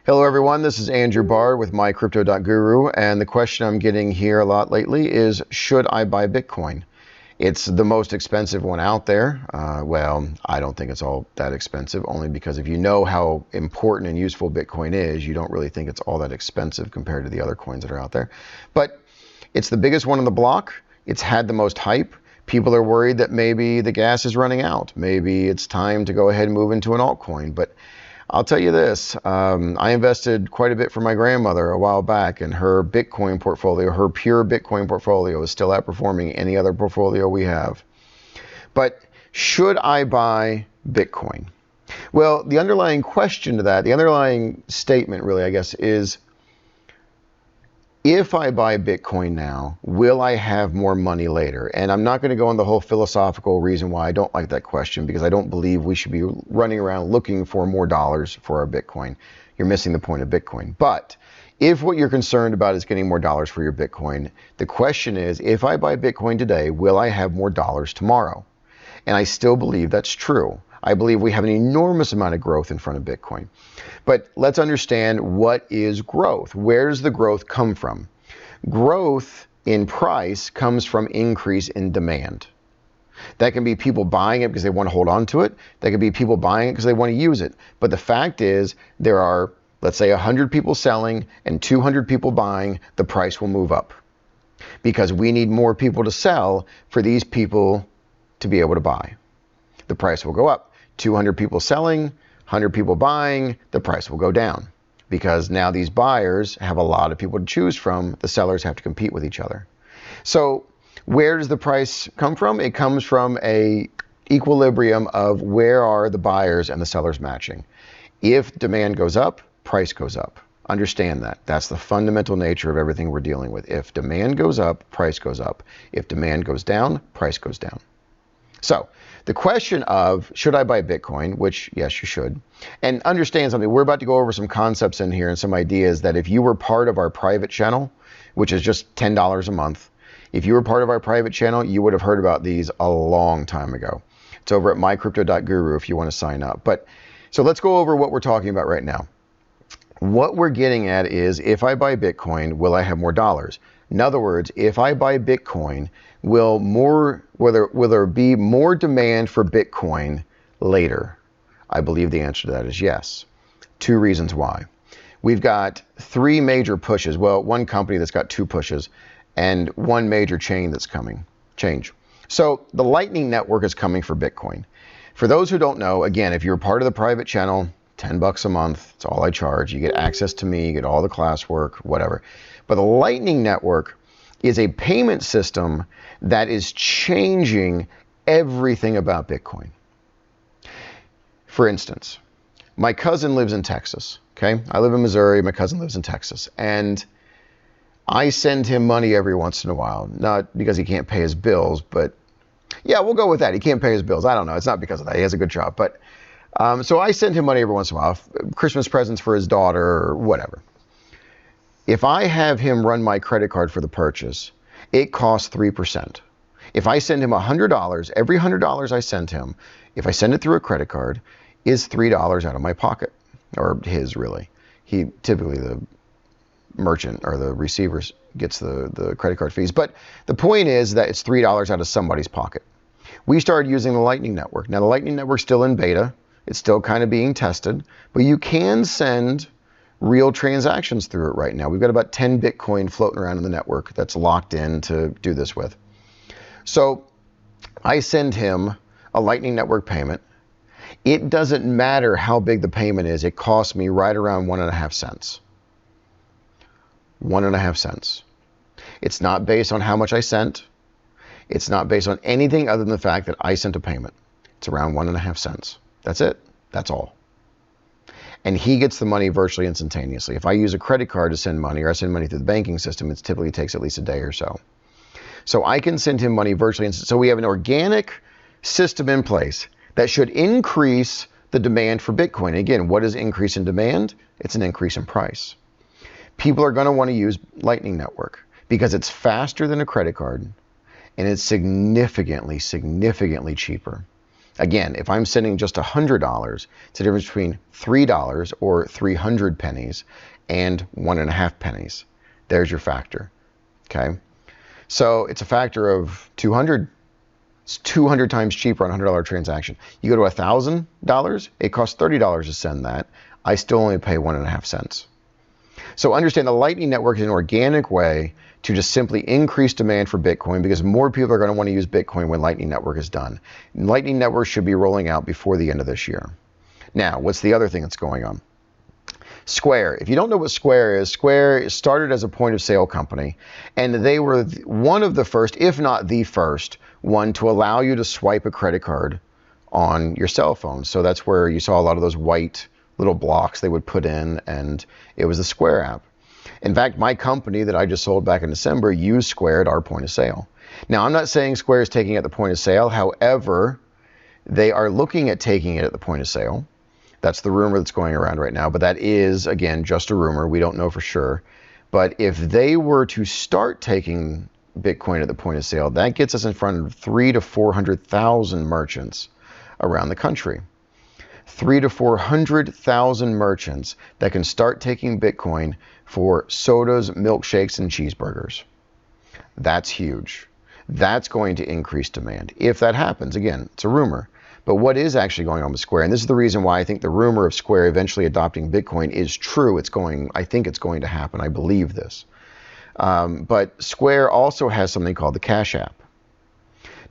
Hello everyone, this is Andrew Barr with MyCrypto Guru, and the question I'm getting here a lot lately is, should I buy Bitcoin? It's the most expensive one out there. Well, I don't think it's all that expensive, only because if you know how important and useful Bitcoin is, you don't really think it's all that expensive compared to the other coins that are out there. But it's the biggest one on the block. It's had the most hype. People are worried that maybe the gas is running out. Maybe it's time to go ahead and move into an altcoin. But I'll tell you this, I invested quite a bit for my grandmother a while back, and her Bitcoin portfolio, her pure Bitcoin portfolio, is still outperforming any other portfolio we have. But should I buy Bitcoin? Well, the underlying question to that, the underlying statement really, I guess, is, if I buy Bitcoin now, will I have more money later? And I'm not going to go into the whole philosophical reason why I don't like that question, because I don't believe we should be running around looking for more dollars for our Bitcoin. You're missing the point of Bitcoin. But if what you're concerned about is getting more dollars for your Bitcoin, the question is, if I buy Bitcoin today, will I have more dollars tomorrow? And I still believe that's true. I believe we have an enormous amount of growth in front of Bitcoin. But let's understand, what is growth? Where does the growth come from? Growth in price comes from increase in demand. That can be people buying it because they want to hold on to it. That can be people buying it because they want to use it. But the fact is, there are, let's say, 100 people selling and 200 people buying, the price will move up. Because we need more people to sell for these people to be able to buy. The price will go up. 200 people selling, 100 people buying, the price will go down. Because now these buyers have a lot of people to choose from. The sellers have to compete with each other. So where does the price come from? It comes from an equilibrium of where are the buyers and the sellers matching. If demand goes up, price goes up. Understand that. That's the fundamental nature of everything we're dealing with. If demand goes up, price goes up. If demand goes down, price goes down. So the question of, should I buy Bitcoin? Which, yes, you should. And understand something. We're about to go over some concepts in here and some ideas that if you were part of our private channel, which is just $10 a month, if you were part of our private channel, you would have heard about these a long time ago. It's over at MyCrypto.Guru if you want to sign up. But so let's go over what we're talking about right now. What we're getting at is, if I buy Bitcoin, will I have more dollars? In other words, if I buy Bitcoin, will there be more demand for Bitcoin later? I believe the answer to that is yes. Two reasons why. We've got three major pushes. Well, one company that's got two pushes, and one major chain that's coming. So the Lightning Network is coming for Bitcoin. For those who don't know, again, if you're part of the private channel, $10 a month, that's all I charge. You get access to me, you get all the classwork, whatever. But the Lightning Network is a payment system that is changing everything about Bitcoin. For instance, my cousin lives in Texas, okay? I live in Missouri, my cousin lives in Texas, and I send him money every once in a while. Not because he can't pay his bills, but yeah, we'll go with that. He can't pay his bills. I don't know. It's not because of that. He has a good job. But so I send him money every once in a while, Christmas presents for his daughter or whatever. If I have him run my credit card for the purchase, it costs 3%. If I send him $100, every $100 I send him, if I send it through a credit card, is $3 out of my pocket, or his really. He typically, the merchant or the receiver gets the credit card fees. But the point is that it's $3 out of somebody's pocket. We started using the Lightning Network. Now the Lightning Network's still in beta. It's still kind of being tested, but you can send real transactions through it right now. We've got about 10 Bitcoin floating around in the network that's locked in to do this with. So I send him a Lightning Network payment. It doesn't matter how big the payment is. It costs me right around 1.5 cents. 1.5 cents. It's not based on how much I sent. It's not based on anything other than the fact that I sent a payment. It's around 1.5 cents. That's it. That's all. And he gets the money virtually instantaneously. If I use a credit card to send money, or I send money through the banking system, it typically takes at least a day or so. So I can send him money virtually instantly. So we have an organic system in place that should increase the demand for Bitcoin. Again, what is increase in demand? It's an increase in price. People are going to want to use Lightning Network because it's faster than a credit card, and it's significantly cheaper. Again, if I'm sending just $100, it's the difference between $3 or 300 pennies and 1.5 pennies. There's your factor, okay? So it's a factor of 200. It's 200 times cheaper on a $100 transaction. You go to $1,000, it costs $30 to send that. I still only pay 1.5 cents. So understand the Lightning Network is an organic way to just simply increase demand for Bitcoin because more people are going to want to use Bitcoin when Lightning Network is done. Lightning Network should be rolling out before the end of this year. Now, what's the other thing that's going on? Square. If you don't know what Square is, Square started as a point of sale company, and they were one of the first, if not the first, one to allow you to swipe a credit card on your cell phone. So that's where you saw a lot of those white little blocks they would put in, and it was the Square app. In fact, my company that I just sold back in December used Square at our point of sale. Now, I'm not saying Square is taking it at the point of sale. However, they are looking at taking it at the point of sale. That's the rumor that's going around right now, but that is, again, just a rumor. We don't know for sure. But if they were to start taking Bitcoin at the point of sale, that gets us in front of 300,000 to 400,000 merchants around the country. 300,000 to 400,000 merchants that can start taking Bitcoin for sodas, milkshakes, and cheeseburgers. That's huge. That's going to increase demand. If that happens, again, it's a rumor. But what is actually going on with Square, and this is the reason why I think the rumor of Square eventually adopting Bitcoin is true. I think it's going to happen. I believe this. But Square also has something called the Cash App.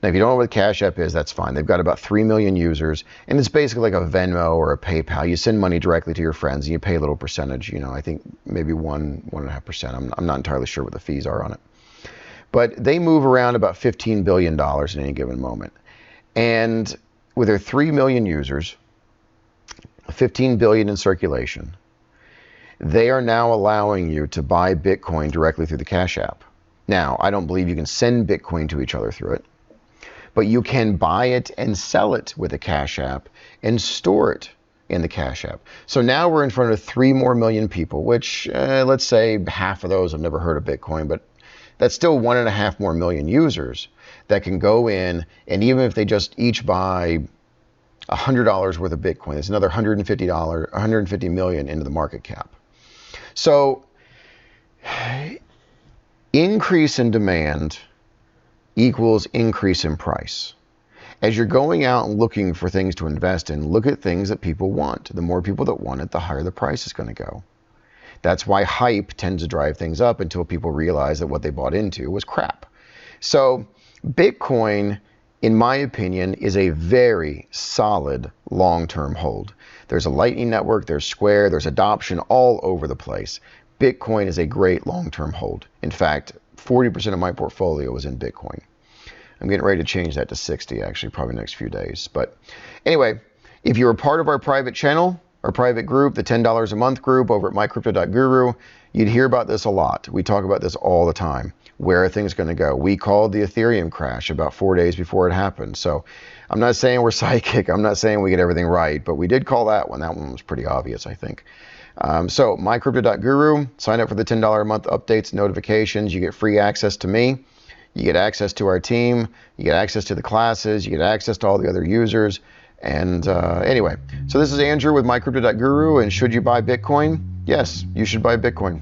Now, if you don't know what the Cash App is, that's fine. They've got about 3 million users, and it's basically like a Venmo or a PayPal. You send money directly to your friends, and you pay a little percentage. You know, I think maybe 1.5%. I'm not entirely sure what the fees are on it. But they move around about $15 billion in any given moment. And with their 3 million users, 15 billion in circulation, they are now allowing you to buy Bitcoin directly through the Cash App. Now, I don't believe you can send Bitcoin to each other through it, but you can buy it and sell it with a Cash App and store it in the Cash App. So now we're in front of 3 more million people, which let's say half of those have never heard of Bitcoin, but that's still 1.5 more million users that can go in, and even if they just each buy $100 worth of Bitcoin, it's another $150 million into the market cap. So increase in demand equals increase in price. As you're going out and looking for things to invest in, look at things that people want. The more people that want it, the higher the price is going to go. That's why hype tends to drive things up until people realize that what they bought into was crap. So Bitcoin, in my opinion, is a very solid long-term hold. There's a Lightning Network, there's Square, there's adoption all over the place. Bitcoin is a great long-term hold. In fact, 40% of my portfolio is in Bitcoin. I'm getting ready to change that to 60, actually, probably the next few days. But anyway, if you're a part of our private channel, our private group, the $10 a month group over at MyCrypto.Guru, you'd hear about this a lot. We talk about this all the time. Where are things going to go? We called the Ethereum crash about 4 days before it happened. So I'm not saying we're psychic. I'm not saying we get everything right, but we did call that one. That one was pretty obvious, I think. So MyCrypto.Guru, sign up for the $10 a month updates, notifications. You get free access to me. You get access to our team. You get access to the classes. You get access to all the other users. And anyway, so this is Andrew with MyCrypto.Guru. And should you buy Bitcoin? Yes, you should buy Bitcoin.